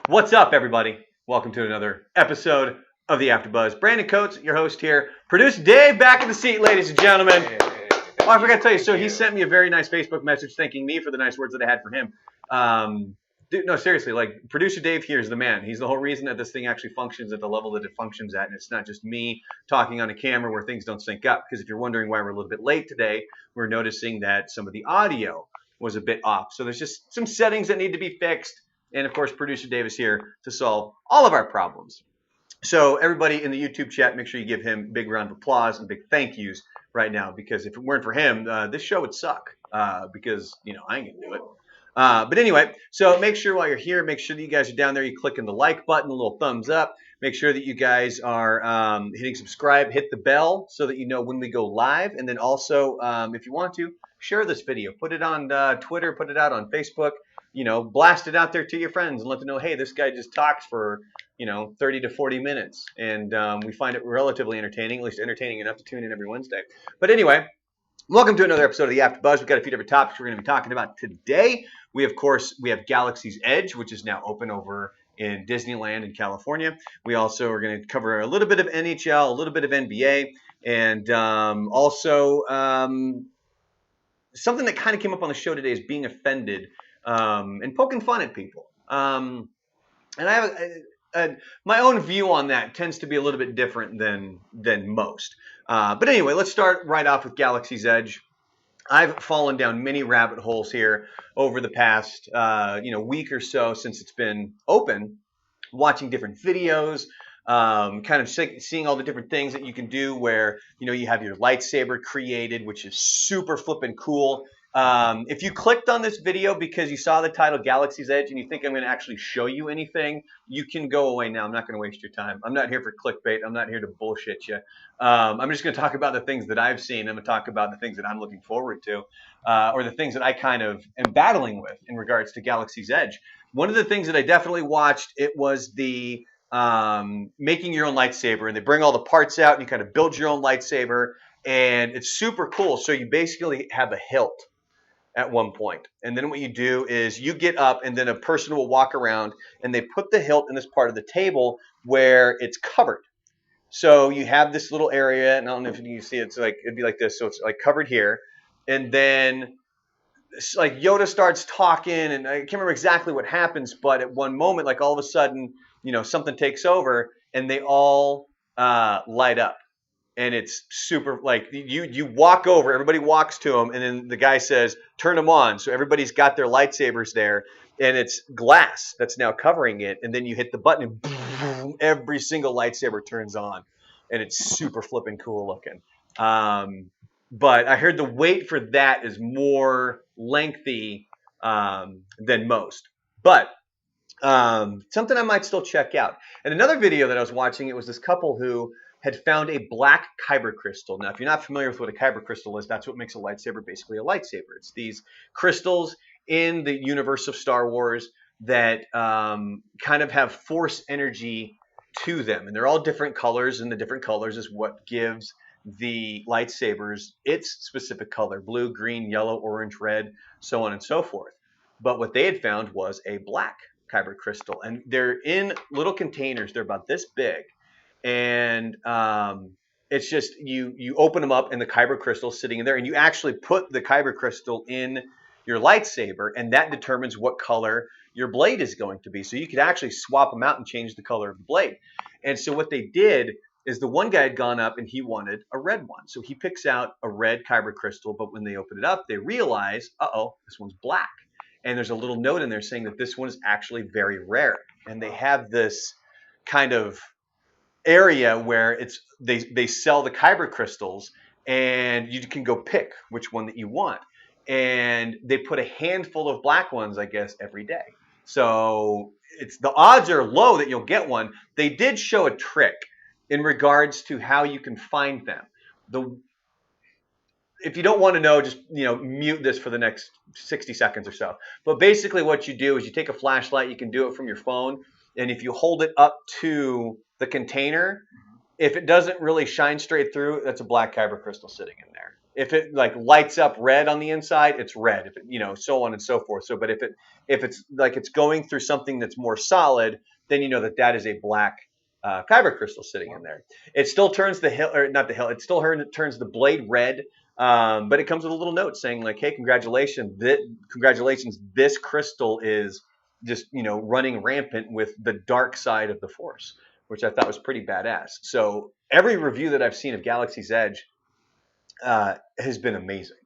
What's up, everybody? Welcome to another episode of the AfterBuzz. Brandon Coates, your host here. Producer Dave back in the seat, ladies and gentlemen. Oh, I forgot to tell you. So he sent me a very nice Facebook message thanking me for the nice words that I had for him. Dude, no, seriously, like producer Dave here is the man. He's the whole reason that this thing actually functions at the level that it functions at, and it's not just me talking on a camera where things don't sync up. Because if you're wondering why we're a little bit late today, we're noticing that some of the audio was a bit off. So there's just some settings that need to be fixed. And of course, producer Dave is here to solve all of our problems. So everybody in the YouTube chat, make sure you give him a big round of applause and big thank yous right now, because if it weren't for him, this show would suck. Because I ain't gonna do it. But anyway, so make sure while you're here, make sure that you guys are down there. You clicking the like button, a little thumbs up. Make sure that you guys are hitting subscribe, hit the bell so that you know when we go live. And then also, if you want to, share this video, put it on Twitter, put it out on Facebook. Blast it out there to your friends and let them know, hey, this guy just talks for 30 to 40 minutes. And we find it relatively entertaining, at least entertaining enough to tune in every Wednesday. But anyway, welcome to another episode of the AfterBuzz. We've got a few different topics we're going to be talking about today. We have Galaxy's Edge, which is now open over in Disneyland in California. We also are going to cover a little bit of NHL, a little bit of NBA, and also something that kind of came up on the show today is being offended and poking fun at people. And I have my own view on that tends to be a little bit different than most. But anyway, let's start right off with Galaxy's Edge. I've fallen down many rabbit holes here over the past week or so since it's been open, watching different videos, kind of seeing all the different things that you can do where you have your lightsaber created, which is super flippin' cool. If you clicked on this video because you saw the title Galaxy's Edge and you think I'm going to actually show you anything, you can go away now. I'm not going to waste your time. I'm not here for clickbait. I'm not here to bullshit you. I'm just going to talk about the things that I've seen. I'm going to talk about the things that I'm looking forward to, or the things that I kind of am battling with in regards to Galaxy's Edge. One of the things that I definitely watched, it was the making your own lightsaber, and they bring all the parts out and you kind of build your own lightsaber, and it's super cool. So you basically have a hilt at one point. And then what you do is you get up and then a person will walk around and they put the hilt in this part of the table where it's covered. So you have this little area, and I don't know if you can see it, it'd be like this. So it's like covered here. And then like Yoda starts talking, and I can't remember exactly what happens, but at one moment, like all of a sudden, something takes over and they all light up. And it's super, like you walk over, everybody walks to them, and then the guy says, turn them on. So everybody's got their lightsabers there, and it's glass that's now covering it. And then you hit the button, and boom, every single lightsaber turns on, and it's super flipping cool looking. But I heard the wait for that is more lengthy than most. But something I might still check out. And another video that I was watching, it was this couple who had found a black kyber crystal. Now, if you're not familiar with what a kyber crystal is, that's what makes a lightsaber basically a lightsaber. It's these crystals in the universe of Star Wars that kind of have force energy to them. And they're all different colors, and the different colors is what gives the lightsabers its specific color: blue, green, yellow, orange, red, so on and so forth. But what they had found was a black kyber crystal, and they're in little containers. They're about this big, and it's just you open them up and the kyber crystal is sitting in there, and you actually put the kyber crystal in your lightsaber, and that determines what color your blade is going to be. So you could actually swap them out and change the color of the blade. And so what they did is the one guy had gone up and he wanted a red one, so he picks out a red kyber crystal. But when they open it up, they realize, this one's black. And there's a little note in there saying that this one is actually very rare. And they have this kind of area where they sell the kyber crystals, and you can go pick which one that you want. And they put a handful of black ones, I guess, every day. So the odds are low that you'll get one. They did show a trick in regards to how you can find them. If you don't want to know, just mute this for the next 60 seconds or so. But basically what you do is you take a flashlight. You can do it from your phone. And if you hold it up to the container, if it doesn't really shine straight through, that's a black kyber crystal sitting in there. If it like lights up red on the inside, it's red. If it, so on and so forth. So, but if it's like it's going through something that's more solid, then you know that that is a black kyber crystal sitting in there. It still turns the hill, or not the hill. It still turns the blade red, but it comes with a little note saying like, "Hey, congratulations! This crystal is just running rampant with the dark side of the Force," which I thought was pretty badass. So every review that I've seen of Galaxy's Edge has been amazing.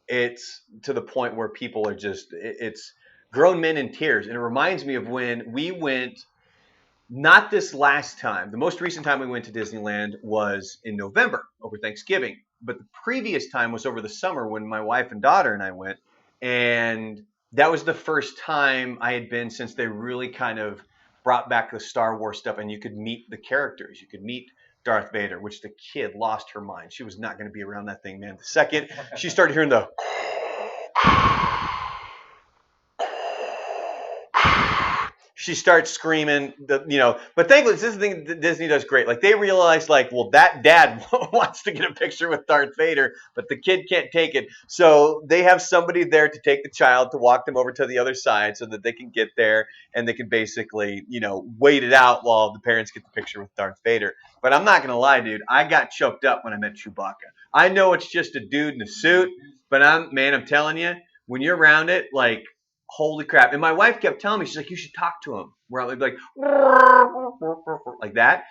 It's to the point where people are it's grown men in tears. And it reminds me of when we went, not this last time. The most recent time we went to Disneyland was in November over Thanksgiving. But the previous time was over the summer when my wife and daughter and I went. And that was the first time I had been since they really kind of brought back the Star Wars stuff and you could meet the characters. You could meet Darth Vader, which the kid lost her mind. She was not going to be around that thing, man. The second she started hearing the she starts screaming, but thankfully this is the thing that Disney does great. Like they realize like, well, that dad wants to get a picture with Darth Vader, but the kid can't take it. So they have somebody there to take the child to walk them over to the other side so that they can get there and they can basically, wait it out while the parents get the picture with Darth Vader. But I'm not going to lie, dude. I got choked up when I met Chewbacca. I know it's just a dude in a suit, but I'm telling you, when you're around it, like, holy crap. And my wife kept telling me, she's like, you should talk to him. Where I'd be like that.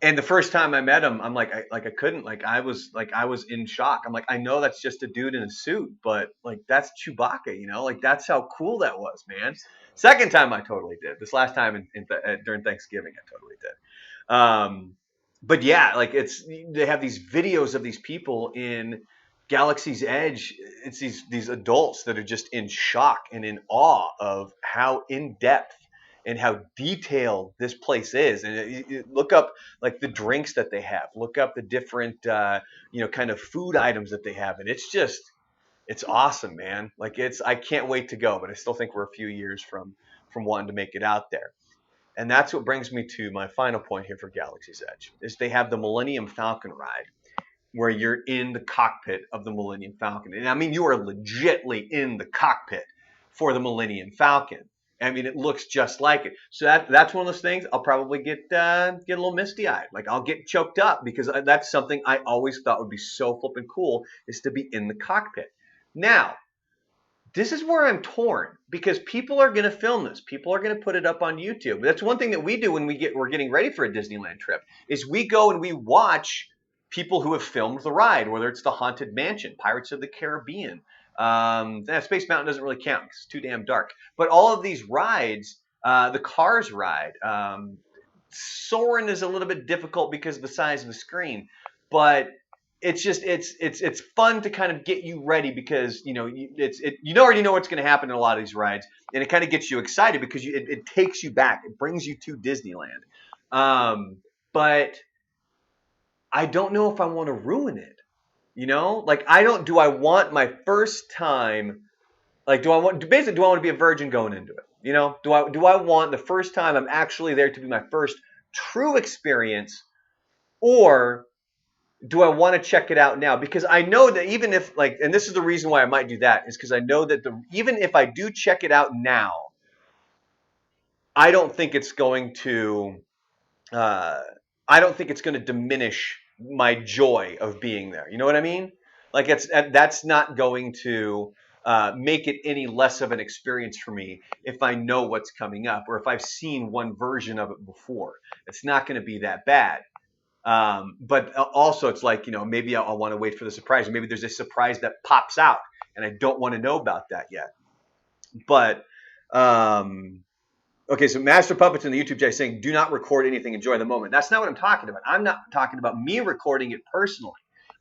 And the first time I met him, I'm like, I couldn't, I was in shock. I'm like, I know that's just a dude in a suit, but like, that's Chewbacca, like that's how cool that was, man. Second time I totally did. This last time during Thanksgiving, I totally did. But yeah, like they have these videos of these people in Galaxy's Edge. It's these adults that are just in shock and in awe of how in depth and how detailed this place is. And you look up like the drinks that they have, look up the different kind of food items that they have, and it's awesome, man. Like I can't wait to go, but I still think we're a few years from wanting to make it out there. And that's what brings me to my final point here for Galaxy's Edge is they have the Millennium Falcon ride where you're in the cockpit of the Millennium Falcon. And I mean, you are legitly in the cockpit for the Millennium Falcon. I mean, it looks just like it. So that's one of those things I'll probably get a little misty-eyed. Like I'll get choked up because that's something I always thought would be so flippin' cool is to be in the cockpit. Now, this is where I'm torn because people are going to film this. People are going to put it up on YouTube. That's one thing that we do when we're getting ready for a Disneyland trip is we go and we watch people who have filmed the ride, whether it's the Haunted Mansion, Pirates of the Caribbean. Space Mountain doesn't really count because it's too damn dark. But all of these rides, the Cars ride, Soarin' is a little bit difficult because of the size of the screen, but it's just it's fun to kind of get you ready because you already know what's going to happen in a lot of these rides, and it kind of gets you excited because it takes you back, it brings you to Disneyland. But I don't know if I want to ruin it. Like do I want my first time? Like, do I want to be a virgin going into it? Do I want the first time I'm actually there to be my first true experience, or do I want to check it out now? Because I know that even if and this is the reason why I might do that, is because I know that even if I do check it out now, I don't think it's going to diminish my joy of being there. You know what I mean? Like that's not going to make it any less of an experience for me if I know what's coming up or if I've seen one version of it before. It's not going to be that bad. But also it's like, maybe I'll want to wait for the surprise. Maybe there's a surprise that pops out and I don't want to know about that yet. But, okay, so Master Puppets in the YouTube chat is saying, do not record anything, enjoy the moment. That's not what I'm talking about. I'm not talking about me recording it personally.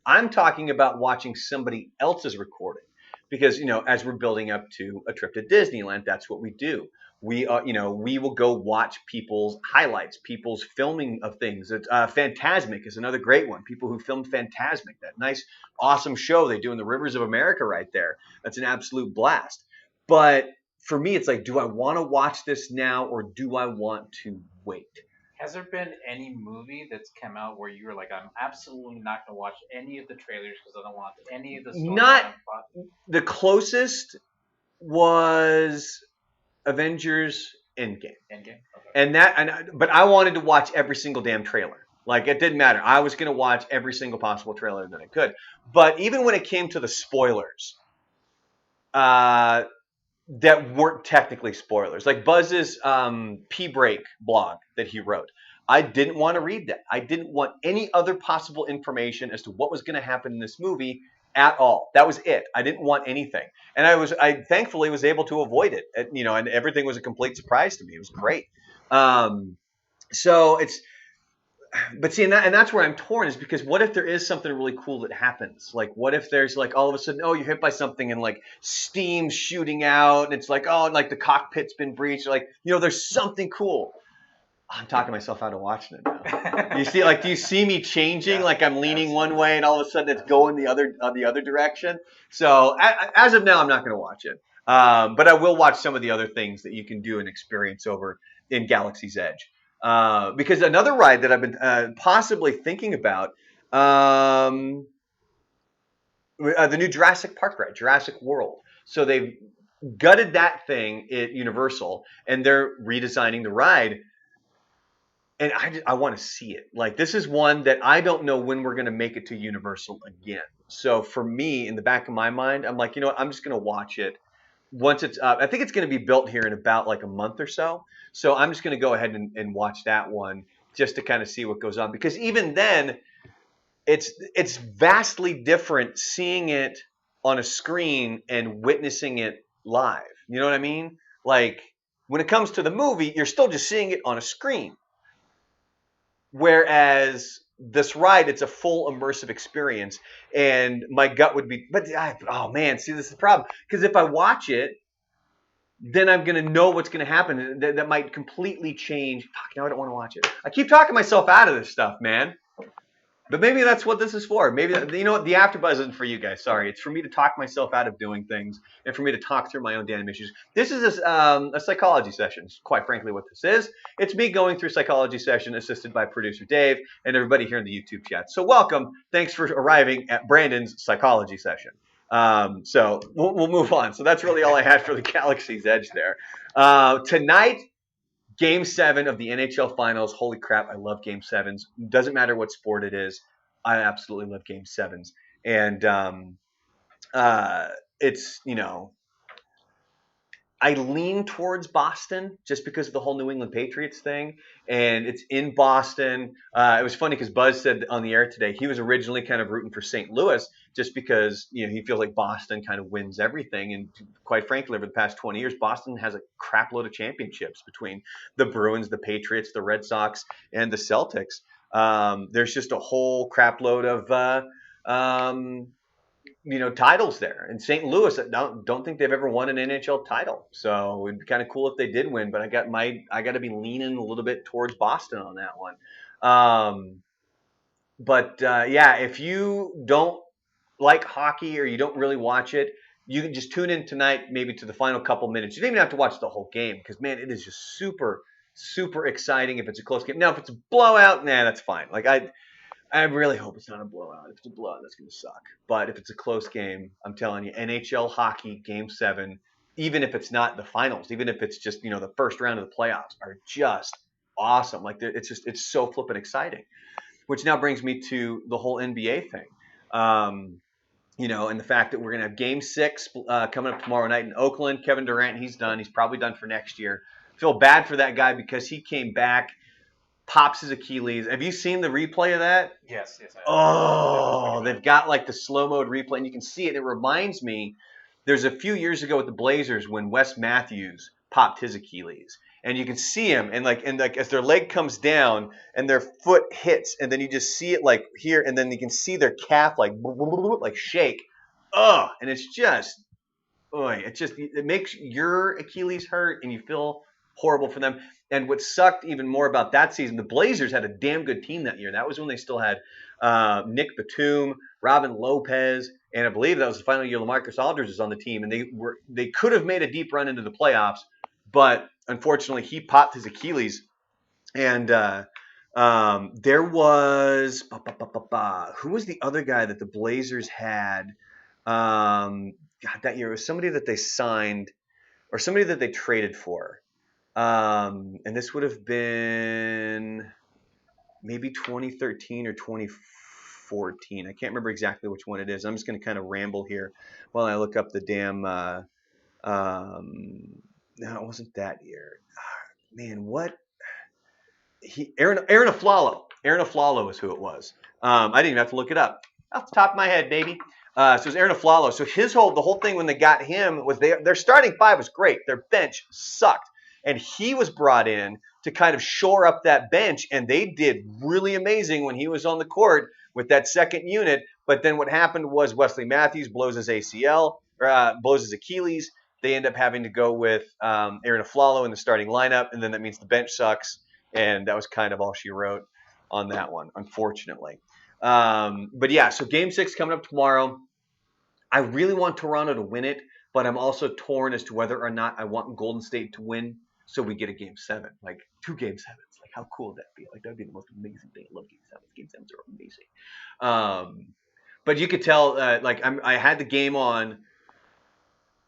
I'm talking about watching somebody else's recording. Because, as we're building up to a trip to Disneyland, that's what we do. We will go watch people's highlights, people's filming of things. Fantasmic is another great one. People who filmed Fantasmic, that nice, awesome show they do in the Rivers of America right there. That's an absolute blast. But for me, it's like, do I want to watch this now or do I want to wait? Has there been any movie that's come out where you were like, I'm absolutely not going to watch any of the trailers because I don't want any of the Not storyline plot? the closest was Avengers Endgame. Endgame? Okay. But I wanted to watch every single damn trailer. Like it didn't matter. I was going to watch every single possible trailer that I could. But even when it came to the spoilers, uh, that weren't technically spoilers, like Buzz's P Break blog that he wrote, I didn't want to read that. I didn't want any other possible information as to what was going to happen in this movie at all. That was it. I didn't want anything, and I thankfully was able to avoid it. And everything was a complete surprise to me. It was great. Um, so it's but see, and that's where I'm torn is because what if there is something really cool that happens? Like, what if there's like all of a sudden, oh, you're hit by something and like steam shooting out, and it's like, oh, and like the cockpit's been breached. Like, there's something cool. I'm talking myself out of watching it now. You see, like, do you see me changing? Yeah, Like I'm leaning one absolutely. way, and all of a sudden it's going the other direction. So as of now, I'm not going to watch it. But I will watch some of the other things that you can do and experience over in Galaxy's Edge. Because another ride that I've been possibly thinking about, the new Jurassic Park ride, Jurassic World. So they've gutted that thing at Universal, and they're redesigning the ride, and I want to see it. Like this is one that I don't know when we're going to make it to Universal again. So for me, in the back of my mind, I'm like, you know what? I'm just going to watch it once it's up. I think it's going to be built here in about like a month or so. So I'm just going to go ahead and watch that one just to kind of see what goes on. Because even then, it's vastly different seeing it on a screen and witnessing it live. You know what I mean? Like when it comes to the movie, you're still just seeing it on a screen. Whereas this ride, it's a full immersive experience, and my gut would be, oh man, see, this is the problem. Because if I watch it, then I'm gonna know what's gonna happen. That might completely change. Fuck, now I don't want to watch it. I keep talking myself out of this stuff, man. But maybe that's what this is for. Maybe you know what, the AfterBuzz isn't for you guys. Sorry, it's for me to talk myself out of doing things and for me to talk through my own damn issues. This is a psychology session. It's quite frankly, what this is. It's me going through psychology session, assisted by producer Dave and everybody here in the YouTube chat. So welcome. Thanks for arriving at Brandon's psychology session. So we'll move on. So that's really all I had for the Galaxy's Edge there. Tonight, Game 7 of the NHL Finals. Holy crap, I love Game 7s. Doesn't matter what sport it is. I absolutely love Game 7s. And uh, it's, I lean towards Boston just because of the whole New England Patriots thing, and it's in Boston. It was funny because Buzz said on the air today he was originally kind of rooting for St. Louis just because he feels like Boston kind of wins everything, and quite frankly, over the past 20 years, Boston has a crap load of championships between the Bruins, the Patriots, the Red Sox, and the Celtics. There's just a whole crap load of titles there. And St. Louis, I don't think they've ever won an NHL title. So it'd be kind of cool if they did win. But I got to be leaning a little bit towards Boston on that one. But yeah, if you don't like hockey or you don't really watch it, you can just tune in tonight, maybe to the final couple minutes. You don't even have to watch the whole game because man, it is just super, super exciting if it's a close game. Now, if it's a blowout, that's fine. Like I really hope it's not a blowout. If it's a blowout, that's going to suck. But if it's a close game, I'm telling you, NHL hockey Game 7, even if it's not the finals, even if it's just the first round of the playoffs, are just awesome. Like it's so flippin' exciting. Which now brings me to the whole NBA thing. Um, and the fact that we're going to have Game 6 coming up tomorrow night in Oakland. Kevin Durant, he's done. He's probably done for next year. Feel bad for that guy because he came back, pops his Achilles. Have you seen the replay of that? Yes, yes, I have. That looks pretty Oh, bad. they've got like the slow mode replay, and you can see it. It reminds me, there's a few years ago with the Blazers when Wes Matthews popped his Achilles, and you can see him, and as their leg comes down and their foot hits, and then you just see it like here, and then you can see their calf like shake. And it's just Oy, it makes your Achilles hurt and you feel horrible for them. And what sucked even more about that season, the Blazers had a damn good team that year. That was when they still had Nick Batum, Robin Lopez, and I believe that was the final year LaMarcus Aldridge was on the team, and they could have made a deep run into the playoffs, but unfortunately he popped his Achilles And there was who was the other guy that the Blazers had? God, that year it was somebody that they signed or somebody that they traded for. And this would have been maybe 2013 or 2014. I can't remember exactly which one it is. I'm just going to kind of ramble here while I look up the damn. No, it wasn't that year. Man, what? Aaron Aflalo. Aaron Aflalo is who it was. I didn't even have to look it up off the top of my head, baby. So it was Aaron Aflalo. So the whole thing when they got him was their starting five was great. Their bench sucked, and he was brought in to kind of shore up that bench, and they did really amazing when he was on the court with that second unit. But then what happened was Wesley Matthews blows his ACL, blows his Achilles. They end up having to go with Aaron Aflalo in the starting lineup, and then that means the bench sucks. And that was kind of all she wrote on that one, unfortunately. But yeah, so game 6 coming up tomorrow. I really want Toronto to win it, but I'm also torn as to whether or not I want Golden State to win so we get a game 7, like 2 game 7s. Like, how cool would that be? Like, that'd be the most amazing thing. I love game 7s. Game 7s are amazing. But you could tell, I had the game on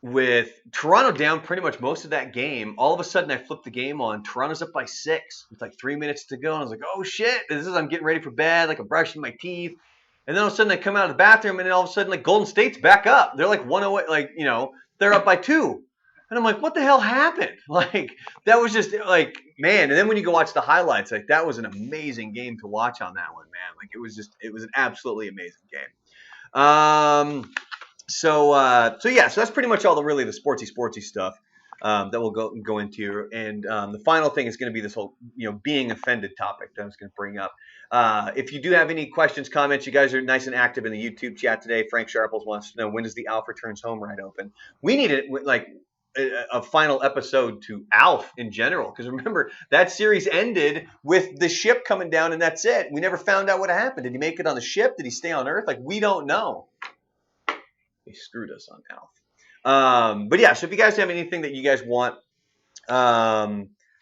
with Toronto down pretty much most of that game. All of a sudden, I flipped the game on. Toronto's up by 6 with like 3 minutes to go. And I was like, oh shit, I'm getting ready for bed. Like, I'm brushing my teeth. And then all of a sudden, I come out of the bathroom and then all of a sudden, like, Golden State's back up. They're like 1-0, like, they're up by 2. And I'm like, what the hell happened? Like, that was just like, man. And then when you go watch the highlights, like, that was an amazing game to watch on that one, man. Like, it was an absolutely amazing game. So yeah, so that's pretty much all really the sportsy stuff that we'll go into. And the final thing is going to be this whole being offended topic that I was going to bring up. If you do have any questions, comments, you guys are nice and active in the YouTube chat today. Frank Sharples wants to know, when does the Alf Returns Home ride open? We need it like a final episode to Alf in general, because remember that series ended with the ship coming down and that's it. We never found out what happened. Did he make it on the ship? Did he stay on Earth? Like, we don't know. They screwed us on Alf. But yeah, so if you guys have anything that you guys want,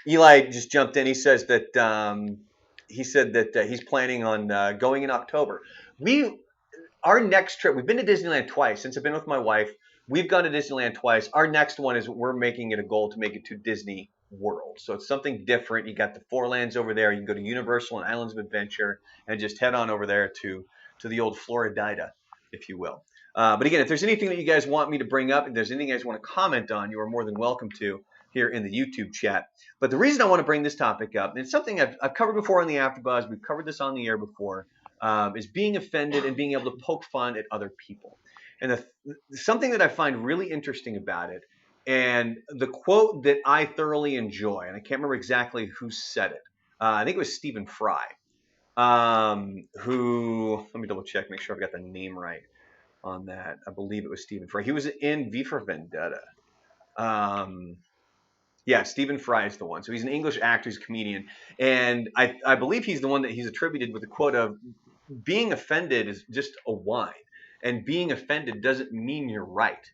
Eli just jumped in. He says that he's planning on going in October. Our next trip, we've been to Disneyland twice since I've been with my wife. We've gone to Disneyland twice. Our next one is we're making it a goal to make it to Disney World. So it's something different. You got the 4 lands over there. You can go to Universal and Islands of Adventure and just head on over there to the old Floridida, if you will. But again, if there's anything that you guys want me to bring up, if there's anything you guys want to comment on, you are more than welcome to here in the YouTube chat. But the reason I want to bring this topic up, and it's something I've covered before on the AfterBuzz, we've covered this on the air before, is being offended and being able to poke fun at other people. And something that I find really interesting about it, and the quote that I thoroughly enjoy, and I can't remember exactly who said it. I think it was Stephen Fry, who, let me double check, make sure I've got the name right on that. I believe it was Stephen Fry. He was in V for Vendetta. Yeah, Stephen Fry is the one. So he's an English actor, he's a comedian. And I believe he's the one that he's attributed with the quote of, being offended is just a whine. And being offended doesn't mean you're right.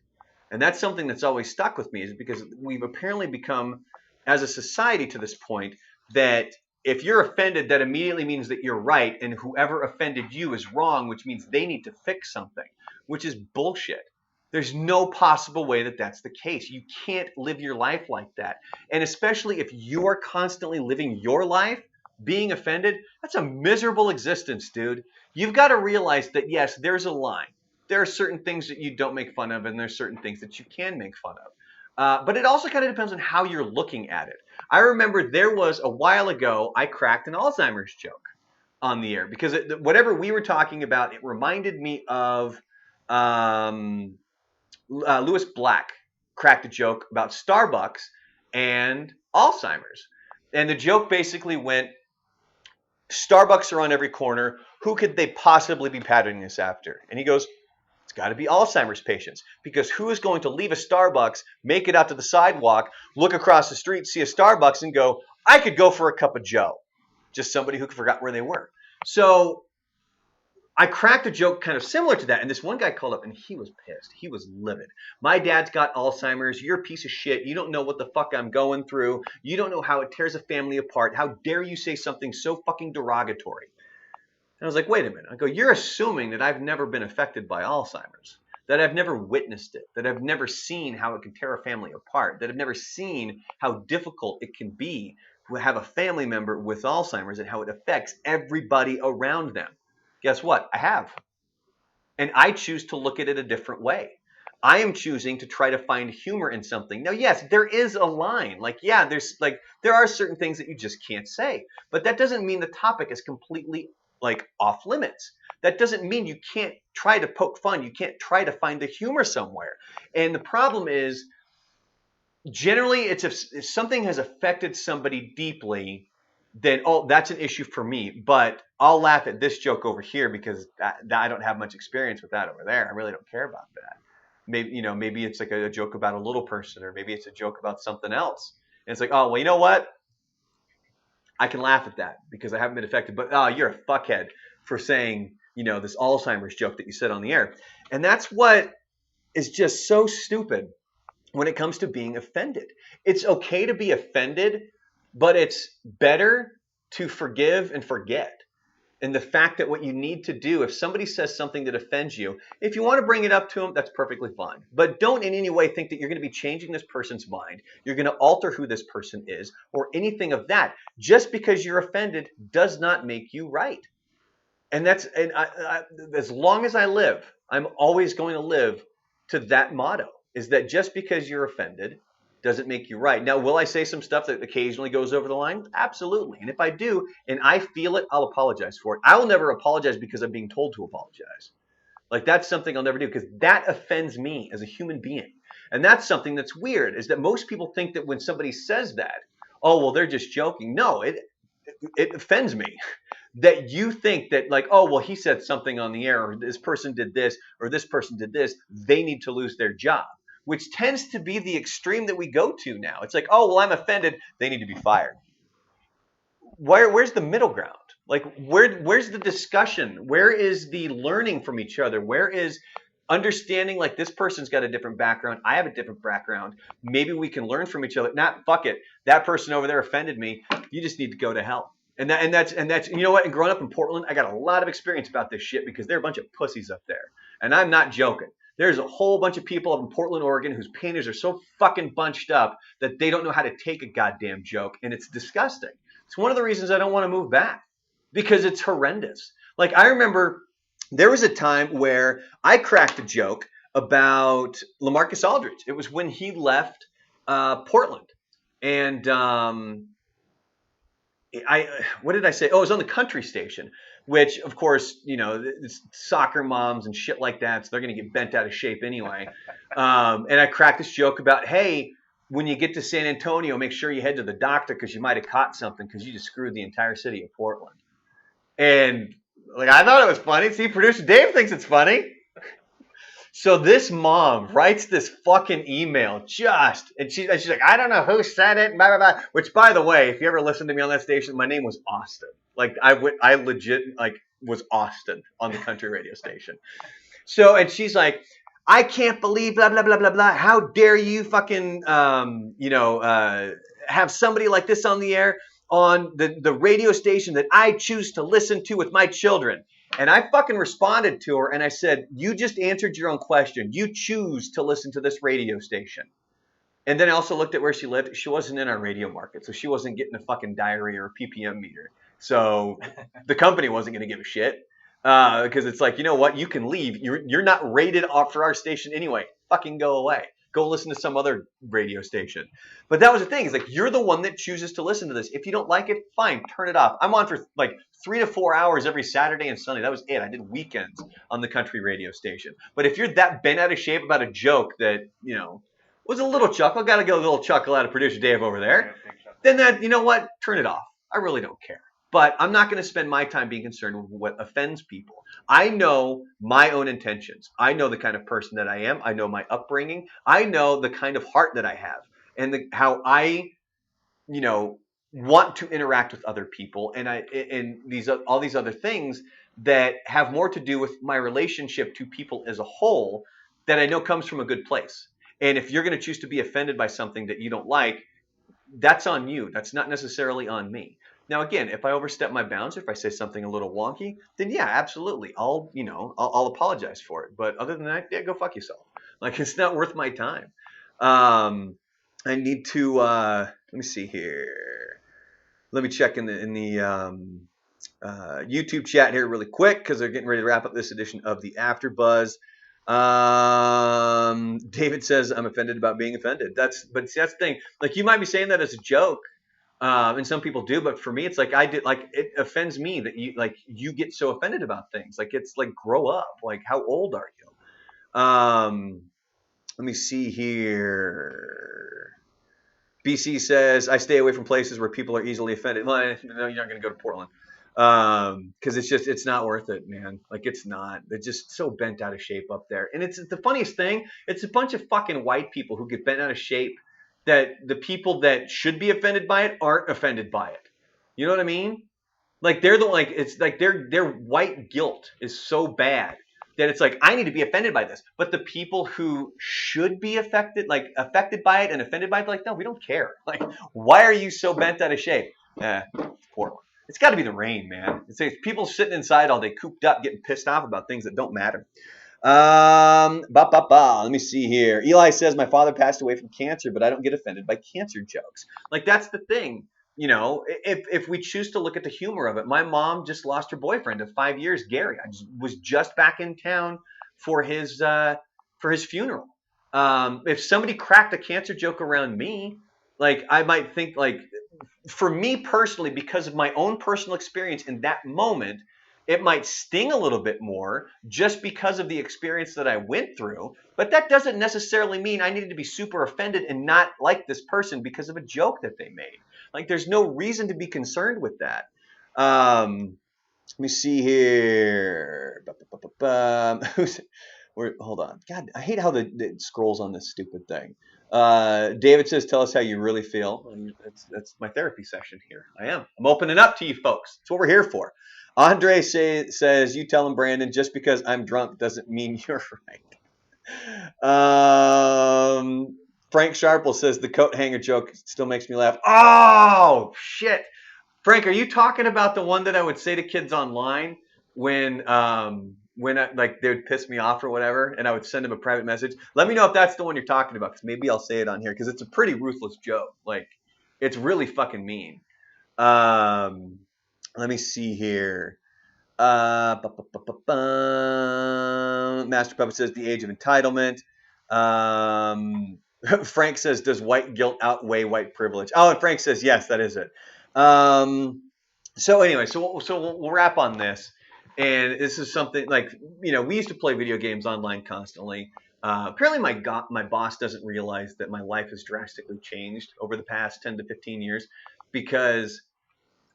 And that's something that's always stuck with me, is because we've apparently become, as a society to this point, that if you're offended, that immediately means that you're right, and whoever offended you is wrong, which means they need to fix something, which is bullshit. There's no possible way that that's the case. You can't live your life like that. And especially if you are constantly living your life being offended, that's a miserable existence, dude. You've got to realize that, yes, there's a line. There are certain things that you don't make fun of, and there's certain things that you can make fun of. But it also kind of depends on how you're looking at it. I remember there was a while ago, I cracked an Alzheimer's joke on the air because whatever we were talking about, it reminded me of Lewis Black cracked a joke about Starbucks and Alzheimer's. And the joke basically went, Starbucks are on every corner. Who could they possibly be patterning this after? And he goes, it's got to be Alzheimer's patients, because who is going to leave a Starbucks, make it out to the sidewalk, look across the street, see a Starbucks and go, I could go for a cup of Joe. Just somebody who forgot where they were. So I cracked a joke kind of similar to that, and this one guy called up and he was pissed. He was livid. My dad's got Alzheimer's. You're a piece of shit. You don't know what the fuck I'm going through. You don't know how it tears a family apart. How dare you say something so fucking derogatory? And I was like, wait a minute. I go, you're assuming that I've never been affected by Alzheimer's, that I've never witnessed it, that I've never seen how it can tear a family apart, that I've never seen how difficult it can be to have a family member with Alzheimer's and how it affects everybody around them. Guess what? I have. And I choose to look at it a different way. I am choosing to try to find humor in something. Now, yes, there is a line. Like, yeah, there are certain things that you just can't say. But that doesn't mean the topic is completely like off limits. That doesn't mean you can't try to poke fun. You can't try to find the humor somewhere. And the problem is generally it's if something has affected somebody deeply, then that's an issue for me. But I'll laugh at this joke over here because I don't have much experience with that over there. I really don't care about that. Maybe it's like a joke about a little person, or maybe it's a joke about something else. And it's like, oh well, you know what? I can laugh at that because I haven't been affected. But you're a fuckhead for saying this Alzheimer's joke that you said on the air, and that's what is just so stupid when it comes to being offended. It's okay to be offended, but it's better to forgive and forget. And the fact that what you need to do, if somebody says something that offends you, if you want to bring it up to them, that's perfectly fine. But don't in any way think that you're going to be changing this person's mind. You're going to alter who this person is or anything of that. Just because you're offended does not make you right. And as long as I live, I'm always going to live to that motto, is that just because you're offended doesn't make you right. Now, will I say some stuff that occasionally goes over the line? Absolutely. And if I do, and I feel it, I'll apologize for it. I will never apologize because I'm being told to apologize. Like, that's something I'll never do because that offends me as a human being. And that's something that's weird, is that most people think that when somebody says that, oh, well, they're just joking. No, it offends me that you think that, like, oh, well, he said something on the air, or this person did this, or this person did this, they need to lose their job, which tends to be the extreme that we go to now. It's like, oh, well, I'm offended, they need to be fired. Where's the middle ground? Like, where's the discussion? Where is the learning from each other? Where is understanding, like, this person's got a different background, I have a different background, maybe we can learn from each other. Not, fuck it, that person over there offended me, you just need to go to hell. And that's you know what? And growing up in Portland, I got a lot of experience about this shit because there are a bunch of pussies up there, and I'm not joking. There's a whole bunch of people up in Portland, Oregon, whose painters are so fucking bunched up that they don't know how to take a goddamn joke, and it's disgusting. It's one of the reasons I don't want to move back because it's horrendous. Like, I remember there was a time where I cracked a joke about LaMarcus Aldridge. It was when he left Portland, and what did I say? Oh, it was on the country station, which of course, it's soccer moms and shit like that, so they're gonna get bent out of shape anyway. And I cracked this joke about, hey, when you get to San Antonio, make sure you head to the doctor because you might have caught something because you just screwed the entire city of Portland. And like, I thought it was funny. See, producer Dave thinks it's funny. So this mom writes this fucking email and she's like, I don't know who said it, blah, blah, blah. Which, by the way, if you ever listened to me on that station, my name was Austin. Like, I legit, like, was Austin on the country radio station. So, and she's like, I can't believe blah, blah, blah, blah, blah. How dare you fucking, have somebody like this on the air on the radio station that I choose to listen to with my children. And I fucking responded to her and I said, you just answered your own question. You choose to listen to this radio station. And then I also looked at where she lived. She wasn't in our radio market, so she wasn't getting a fucking diary or a PPM meter. So the company wasn't going to give a shit because it's like, you know what? You can leave. You're not rated off for our station anyway. Fucking go away. Go listen to some other radio station. But that was the thing. It's like, you're the one that chooses to listen to this. If you don't like it, fine, turn it off. I'm on for like 3 to 4 hours every Saturday and Sunday. That was it. I did weekends on the country radio station. But if you're that bent out of shape about a joke that, was a little chuckle, got to get a little chuckle out of producer Dave over there, then that, you know what? Turn it off. I really don't care. But I'm not going to spend my time being concerned with what offends people. I know my own intentions. I know the kind of person that I am. I know my upbringing. I know the kind of heart that I have and how I, want to interact with other people. And all these other things that have more to do with my relationship to people as a whole that I know comes from a good place. And if you're going to choose to be offended by something that you don't like, that's on you. That's not necessarily on me. Now, again, if I overstep my bounds, if I say something a little wonky, then yeah, absolutely, I'll apologize for it. But other than that, yeah, go fuck yourself. Like it's not worth my time. Um, I need to let me see here. Let me check in the YouTube chat here really quick because they're getting ready to wrap up this edition of the After Buzz. David says I'm offended about being offended. But see, that's the thing. Like you might be saying that as a joke, and some people do, but for me, it's like it offends me that you get so offended about things. Like it's like grow up. Like how old are you? Let me see here. BC says, I stay away from places where people are easily offended. Well, no, you're not going to go to Portland. Because it's not worth it, man. Like, it's not. They're just so bent out of shape up there. And it's the funniest thing. It's a bunch of fucking white people who get bent out of shape that the people that should be offended by it aren't offended by it. You know what I mean? Like it's like their white guilt is so bad that it's like I need to be offended by this. But the people who should be affected by it and offended by it, like, no, we don't care. Like, why are you so bent out of shape? It's Portland. It's got to be the rain, man. It's people sitting inside all day, cooped up, getting pissed off about things that don't matter. Let me see here. Eli says my father passed away from cancer, but I don't get offended by cancer jokes. Like that's the thing. You know, if we choose to look at the humor of it, my mom just lost her boyfriend of 5 years, Gary. Was just back in town for his funeral. If somebody cracked a cancer joke around me, like I might think like for me personally, because of my own personal experience in that moment, it might sting a little bit more just because of the experience that I went through. But that doesn't necessarily mean I needed to be super offended and not like this person because of a joke that they made. Like, there's no reason to be concerned with that. Let me see here. Hold on. God, I hate how it scrolls on this stupid thing. David says, "Tell us how you really feel." And that's my therapy session here. I'm opening up to you folks. That's what we're here for. Andre says, "You tell him, Brandon. Just because I'm drunk doesn't mean you're right." Frank Sharple says the coat hanger joke still makes me laugh. Oh shit, Frank, are you talking about the one that I would say to kids online when like they would piss me off or whatever, and I would send them a private message? Let me know if that's the one you're talking about, because maybe I'll say it on here because it's a pretty ruthless joke. Like it's really fucking mean. Um, Let me see here. Master Puppet says the age of entitlement. Frank says, does white guilt outweigh white privilege? Oh, and Frank says, yes, that is it. So anyway, so we'll wrap on this. And this is something like, we used to play video games online constantly. Apparently my boss doesn't realize that my life has drastically changed over the past 10 to 15 years because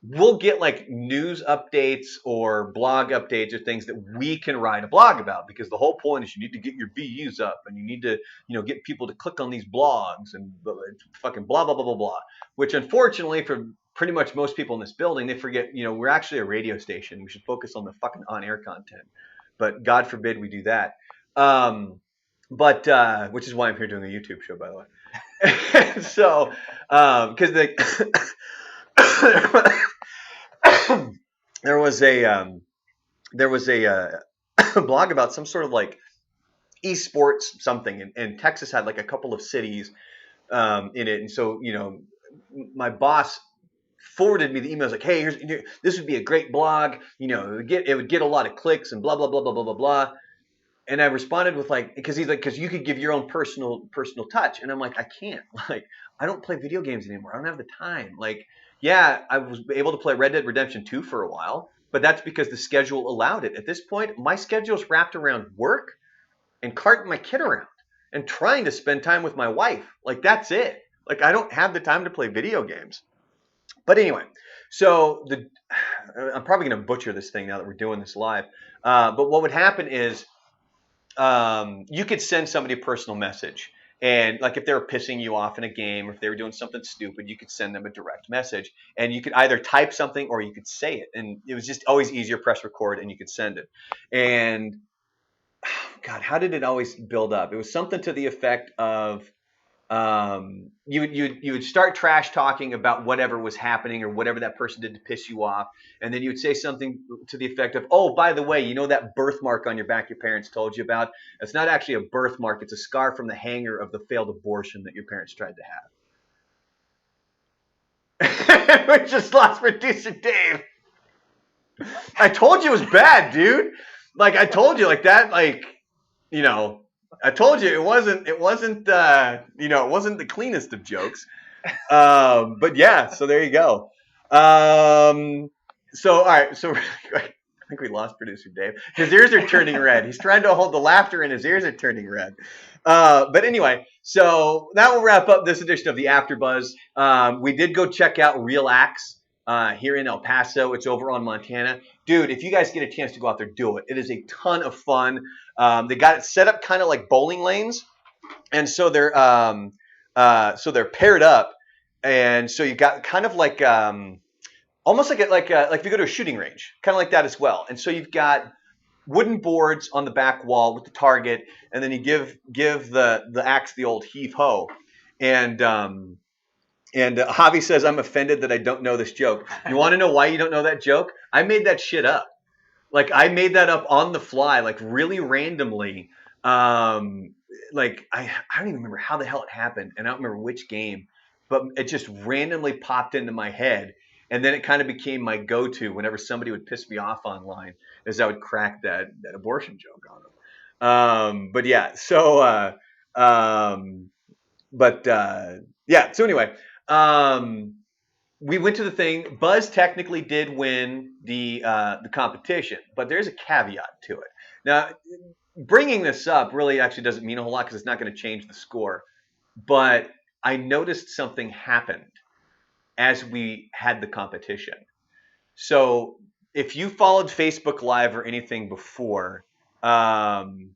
we'll get like news updates or blog updates or things that we can write a blog about, because the whole point is you need to get your views up and you need to, get people to click on these blogs and fucking blah, blah, blah, blah, blah, which unfortunately for pretty much most people in this building, they forget, we're actually a radio station. We should focus on the fucking on-air content, but God forbid we do that. Which is why I'm here doing a YouTube show, by the way. So, because there was a blog about some sort of like esports something, and Texas had like a couple of cities in it, and so my boss forwarded me the emails like, hey, this would be a great blog, it would get a lot of clicks and blah blah blah blah blah blah blah. And I responded with like, because he's like, because you could give your own personal touch, and I'm like, I can't, like, I don't play video games anymore. I don't have the time. Like, yeah, I was able to play Red Dead Redemption 2 for a while, but that's because the schedule allowed it. At this point, my schedule's wrapped around work and carting my kid around and trying to spend time with my wife. Like, that's it. Like, I don't have the time to play video games. But anyway, so I'm probably going to butcher this thing now that we're doing this live. But what would happen is you could send somebody a personal message, And like if they were pissing you off in a game, or if they were doing something stupid, you could send them a direct message, and you could either type something or you could say it, and it was just always easier. Press record, and you could send it. And God, how did it always build up? It was something to the effect of you would start trash talking about whatever was happening or whatever that person did to piss you off, and then you would say something to the effect of, "Oh, by the way, you know that birthmark on your back your parents told you about? It's not actually a birthmark; it's a scar from the hanger of the failed abortion that your parents tried to have." We just lost producer Dave. I told you it was bad, dude. Like I told you, like that, like you know. I told you it wasn't the cleanest of jokes. But yeah, so there you go. So all right, so I think we lost producer Dave. His ears are turning red. He's trying to hold the laughter, and his ears are turning red. But anyway, so that will wrap up this edition of the AfterBuzz. We did go check out Real Axe here in El Paso. It's over on Montana, dude. If you guys get a chance to go out there, do it. It is a ton of fun. They got it set up kind of like bowling lanes, and so they're paired up, and so you got kind of like almost like if you go to a shooting range, kind of like that as well. And so you've got wooden boards on the back wall with the target, and then you give the axe the old heave ho, and Javi says, "I'm offended that I don't know this joke." You want to know why you don't know that joke? I made that shit up. Like I made that up on the fly, like really randomly. Like I don't even remember how the hell it happened, and I don't remember which game, but it just randomly popped into my head, and then it kind of became my go-to whenever somebody would piss me off online, as I would crack that abortion joke on them. But yeah, so but yeah, so anyway, um, we went to the thing. Buzz technically did win the competition, but there's a caveat to it. Now, bringing this up really actually doesn't mean a whole lot because it's not going to change the score. But I noticed something happened as we had the competition. So if you followed Facebook Live or anything before, um,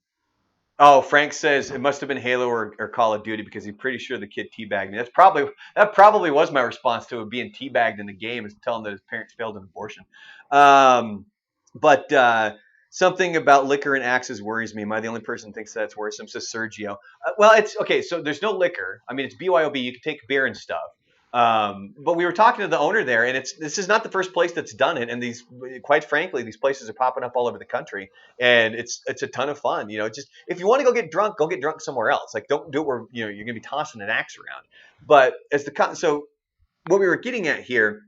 oh, Frank says it must have been Halo or Call of Duty because he's pretty sure the kid teabagged me. That probably was my response to it being teabagged in the game, is to tell him that his parents failed an abortion. Um, but something about liquor and axes worries me. Am I the only person who thinks that's worrisome? Says Sergio. Well, it's okay. So there's no liquor. I mean, it's BYOB. You can take beer and stuff. But we were talking to the owner there, and this is not the first place that's done it. And quite frankly, these places are popping up all over the country, and it's a ton of fun. Just if you want to go get drunk somewhere else. Like don't do it where you're gonna be tossing an axe around. But so what we were getting at here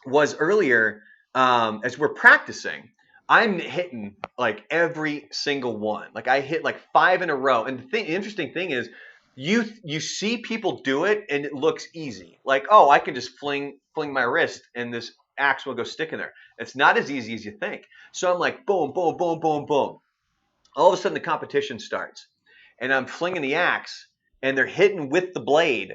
was earlier, as we're practicing, I'm hitting like every single one. Like I hit like 5 in a row. And the interesting thing is, you see people do it, and it looks easy. Like, oh, I can just fling my wrist, and this axe will go stick in there. It's not as easy as you think. So I'm like, boom, boom, boom, boom, boom. All of a sudden, the competition starts, and I'm flinging the axe, and they're hitting with the blade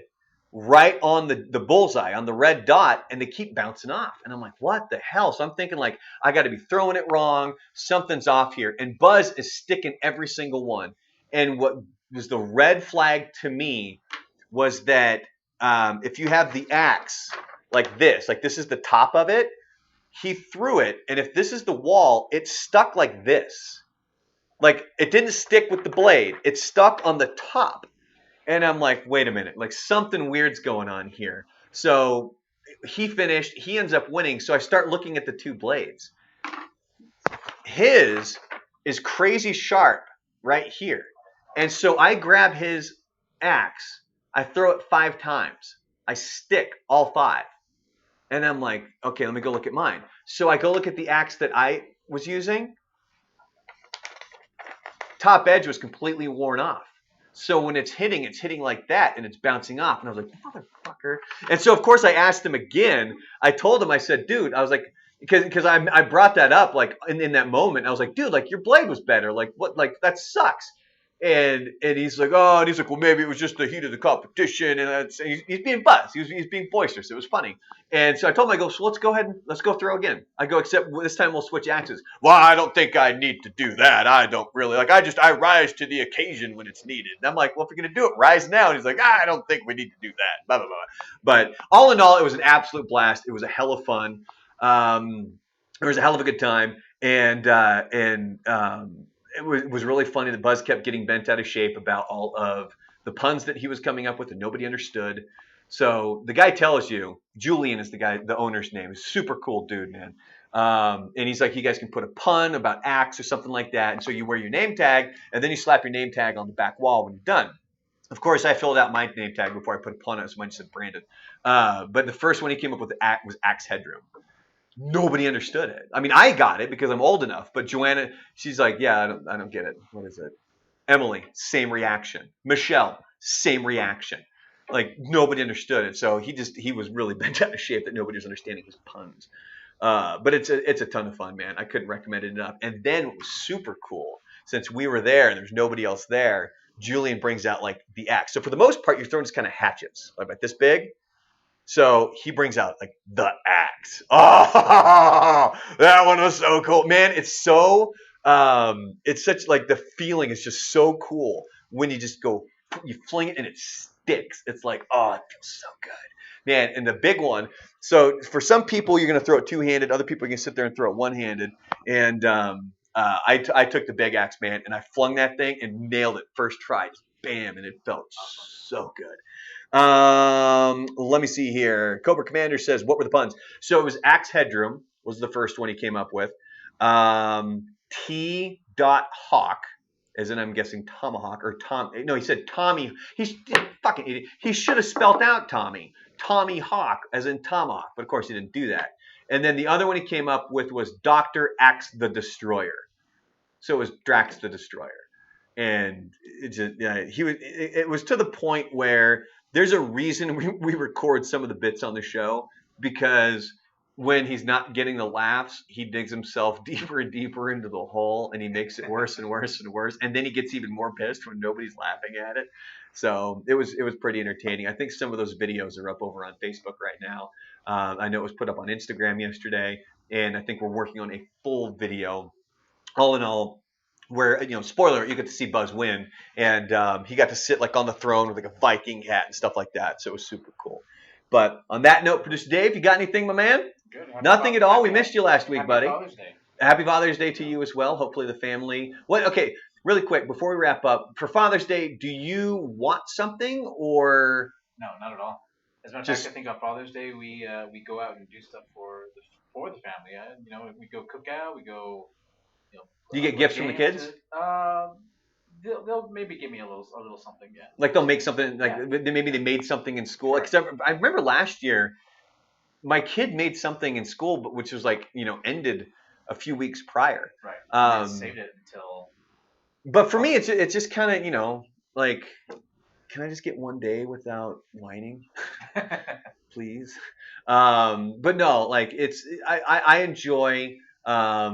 right on the bullseye, on the red dot, and they keep bouncing off. And I'm like, what the hell? So I'm thinking, like, I got to be throwing it wrong. Something's off here. And Buzz is sticking every single one. And what was the red flag to me was that if you have the axe like this is the top of it, he threw it. And if this is the wall, it's stuck like this. Like it didn't stick with the blade. It's stuck on the top. And I'm like, wait a minute, like something weird's going on here. So he finished, he ends up winning. So I start looking at the two blades. His is crazy sharp right here. And so I grab his axe, I throw it 5 times. I stick all 5. And I'm like, okay, let me go look at mine. So I go look at the axe that I was using. Top edge was completely worn off. So when it's hitting like that, and it's bouncing off. And I was like, motherfucker. And so, of course, I asked him again. I told him, I said, dude, I was like, because I brought that up like in that moment. I was like, dude, like your blade was better. Like what? Like that sucks. And he's like, oh, and he's like, well, maybe it was just the heat of the competition, and he's being buzzed. He's being boisterous. It was funny. And so I told him, I go, so let's go ahead and let's go throw again. I go, except this time we'll switch axes. Well, I don't think I need to do that. I don't really like. I rise to the occasion when it's needed. And I'm like, well, if you're gonna do it, rise now. And he's like, I don't think we need to do that. Blah blah blah. But all in all, it was an absolute blast. It was a hell of fun. It was a hell of a good time, and it was really funny that Buzz kept getting bent out of shape about all of the puns that he was coming up with that nobody understood. So the guy tells you, Julian is the owner's name. He's a super cool dude, man. And he's like, you guys can put a pun about axe or something like that. And so you wear your name tag, and then you slap your name tag on the back wall when you're done. Of course, I filled out my name tag before I put a pun on it, so mine just said Brandon. But the first one he came up with was axe headroom. Nobody understood it. I mean, I got it because I'm old enough, but Joanna, she's like, yeah, I don't get it. What is it? Emily, same reaction. Michelle, same reaction. Like nobody understood it, so he was really bent out of shape that nobody was understanding his puns. But it's a ton of fun, man. I couldn't recommend it enough. And then what was super cool, since we were there and there's nobody else there, Julian brings out like the axe. So for the most part, you're throwing just kind of hatchets, like about this big. So he brings out like the axe. Oh, that one was so cool, man. It's so it's such like the feeling is just so cool when you just go, you fling it and it sticks. It's like, oh, it feels so good, man. And the big one. So for some people, you're gonna throw it two-handed. Other people are gonna sit there and throw it one-handed. And I took the big axe, man, and I flung that thing and nailed it first try. Just bam, and it felt so good. Let me see here. Cobra Commander says, what were the puns? So it was Axe Headroom was the first one he came up with. T. Hawk, as in I'm guessing tomahawk or Tom. No, he said Tommy. He's fucking idiot. He should have spelled out Tommy. Tommy Hawk, as in tomahawk. But of course he didn't do that. And then the other one he came up with was Dr. Axe the Destroyer. So it was Drax the Destroyer. And it was to the point where there's a reason we record some of the bits on the show, because when he's not getting the laughs, he digs himself deeper and deeper into the hole, and he makes it worse and worse and worse. And then he gets even more pissed when nobody's laughing at it. So it was pretty entertaining. I think some of those videos are up over on Facebook right now. I know it was put up on Instagram yesterday, and I think we're working on a full video. All in all, where, spoiler, you get to see Buzz win, and he got to sit like on the throne with like a Viking hat and stuff like that. So it was super cool. But on that note, producer Dave, you got anything, my man? Good. Nothing at all. We missed you last week, Happy buddy. Father's Day. Happy Father's Day to you as well. Hopefully the family. What? Okay, really quick before we wrap up, for Father's Day, do you want something or? No, not at all. As a matter of fact, I think on Father's Day we go out and do stuff for the family. We go cook out. We go. Do you get gifts from the kids? They'll maybe give me a little something, yeah. Like they'll make something, like maybe they made something in school. Right. Except I remember last year, my kid made something in school, but which was like ended a few weeks prior. Right. Saved it until. But for me, it's just kind of like, can I just get one day without whining, please? But no, like I enjoy.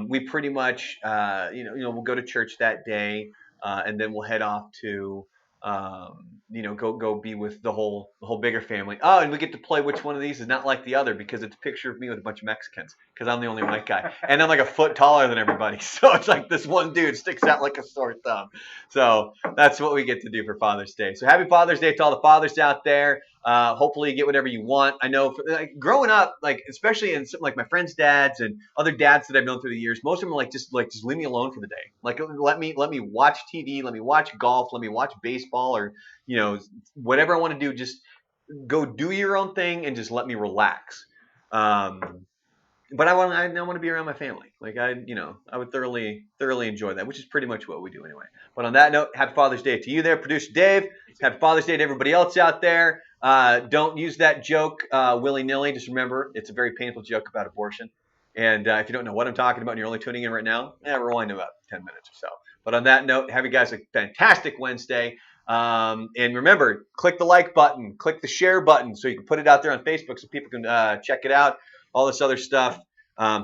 We pretty much, we'll go to church that day, and then we'll head off to, go be with the whole bigger family. Oh, and we get to play which one of these is not like the other, because it's a picture of me with a bunch of Mexicans, because I'm the only white guy, and I'm like a foot taller than everybody. So it's like this one dude sticks out like a sore thumb. So that's what we get to do for Father's Day. So happy Father's Day to all the fathers out there. Hopefully you get whatever you want. I know growing up, like especially in some, like my friends' dads and other dads that I've known through the years, most of them are just leave me alone for the day. Like let me watch TV, let me watch golf, let me watch baseball, or whatever I want to do. Just go do your own thing and just let me relax. But I want to be around my family. Like I would thoroughly enjoy that, which is pretty much what we do anyway. But on that note, happy Father's Day to you there, producer Dave. Happy Father's Day to everybody else out there. Don't use that joke willy-nilly. Just remember, it's a very painful joke about abortion. And if you don't know what I'm talking about and you're only tuning in right now, rewind about 10 minutes or so. But on that note, have you guys a fantastic Wednesday. And remember, click the like button, click the share button so you can put it out there on Facebook so people can check it out, all this other stuff.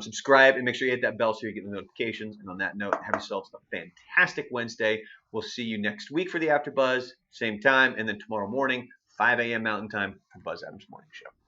Subscribe and make sure you hit that bell so you get the notifications. And on that note, have yourselves a fantastic Wednesday. We'll see you next week for the After Buzz, same time, and then tomorrow morning, 5 a.m. Mountain Time for Buzz Adams Morning Show.